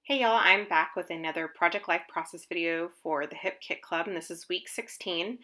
Hey y'all, I'm back with another Project Life Process video for the Hip Kit Club, and this is week 16.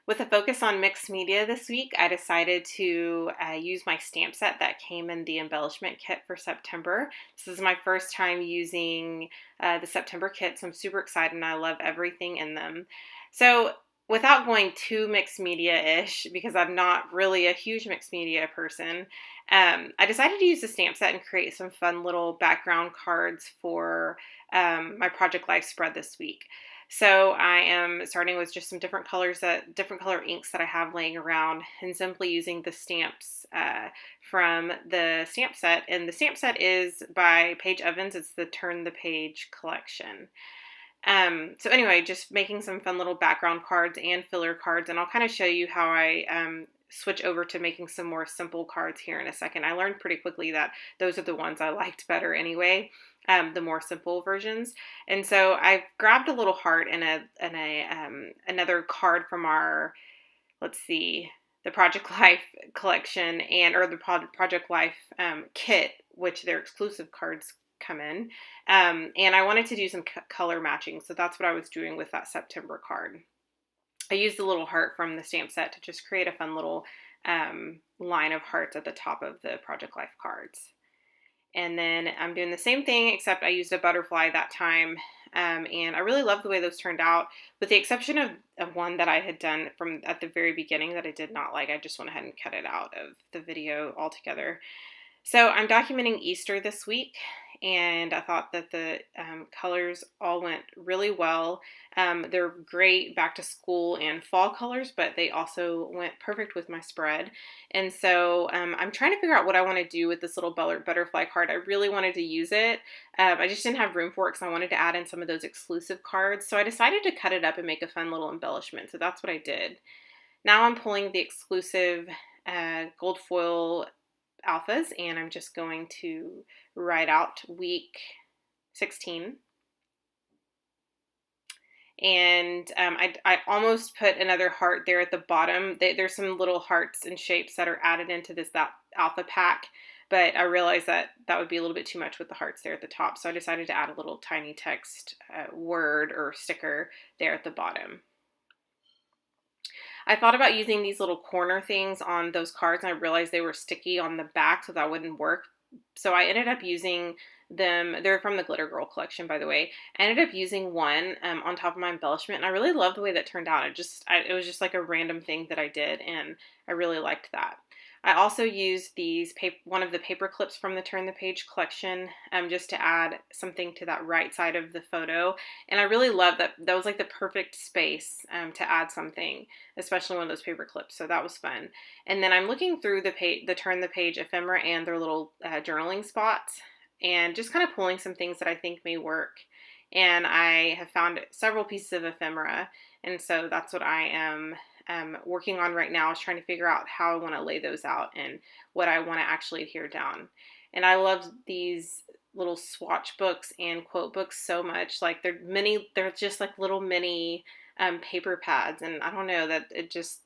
With a focus on mixed media this week, I decided to use my stamp set that came in the embellishment kit for September. This is my first time using the September kit, so I'm super excited and I love everything in them. So without going too mixed media-ish, because I'm not really a huge mixed media person, I decided to use the stamp set and create some fun little background cards for my Project Life spread this week. So I am starting with just some different different color inks that I have laying around, and simply using the stamps from the stamp set. And the stamp set is by Paige Evans. It's the Turn the Page collection. So anyway, just making some fun little background cards and filler cards, and I'll kind of show you how I switch over to making some more simple cards here in a second. I learned pretty quickly that those are the ones I liked better anyway, the more simple versions. And so I grabbed a little heart and another card from our, let's see, the Project Life collection or the Project Life kit, which their exclusive cards come in. And I wanted to do some color matching, so that's what I was doing with that September card. I used the little heart from the stamp set to just create a fun little line of hearts at the top of the Project Life cards. And then I'm doing the same thing, except I used a butterfly that time. And I really love the way those turned out, with the exception of one that I had done from at the very beginning that I did not like. I just went ahead and cut it out of the video altogether. So I'm documenting Easter this week, and I thought that the colors all went really well. They're great back to school and fall colors, but they also went perfect with my spread. And so I'm trying to figure out what I want to do with this little butterfly card. I really wanted to use it. I just didn't have room for it because I wanted to add in some of those exclusive cards. So I decided to cut it up and make a fun little embellishment. So that's what I did. Now I'm pulling the exclusive gold foil alphas, and I'm just going to write out week 16. And I almost put another heart there at the bottom. There's some little hearts and shapes that are added into that alpha pack, but I realized that would be a little bit too much with the hearts there at the top, so I decided to add a little tiny text word or sticker there at the bottom. I thought about using these little corner things on those cards, and I realized they were sticky on the back, so that wouldn't work. So I ended up using them. They're from the Glitter Girl collection, by the way. I ended up using one on top of my embellishment, and I really loved the way that turned out. It was just like a random thing that I did, and I really liked that. I also used one of the paper clips from the Turn the Page collection, just to add something to that right side of the photo. And I really loved that. That was like the perfect space to add something, especially one of those paper clips. So that was fun. And then I'm looking through the Turn the Page ephemera and their little journaling spots, and just kind of pulling some things that I think may work. And I have found several pieces of ephemera, and so that's what I am working on right now, is trying to figure out how I want to lay those out and what I want to actually adhere down. And I love these little swatch books and quote books so much. Like they're just like little mini paper pads, and I don't know, that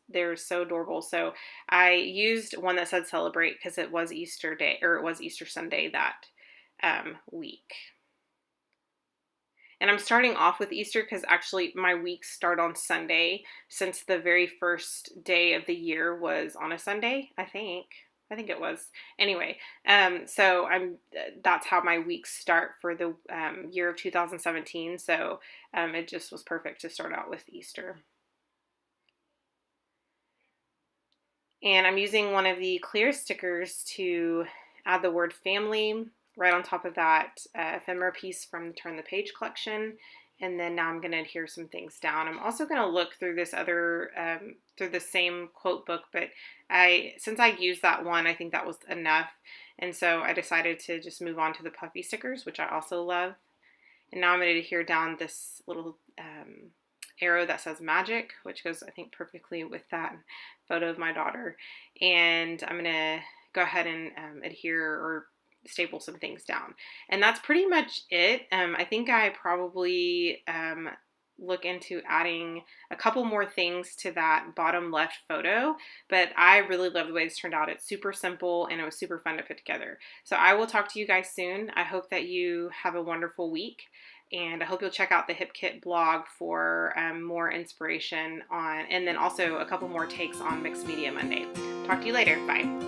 they're so adorable. So I used one that said celebrate because it was Easter Day, or it was Easter Sunday that week. And I'm starting off with Easter because actually my weeks start on Sunday, since the very first day of the year was on a Sunday, I think. I think it was. Anyway, so that's how my weeks start for the year of 2017. So it just was perfect to start out with Easter. And I'm using one of the clear stickers to add the word family right on top of that ephemera piece from the Turn the Page collection. And then now I'm going to adhere some things down. I'm also going to look through this through the same quote book, but since I used that one, I think that was enough. And so I decided to just move on to the puffy stickers, which I also love. And now I'm going to adhere down this little arrow that says magic, which goes, I think, perfectly with that photo of my daughter. And I'm going to go ahead and adhere or staple some things down. And that's pretty much it. I think I probably look into adding a couple more things to that bottom left photo, but I really love the way this turned out. It's super simple and it was super fun to put together. So I will talk to you guys soon. I hope that you have a wonderful week, and I hope you'll check out the Hip Kit blog for more inspiration on, and then also a couple more takes on Mixed Media Monday. Talk to you later. Bye.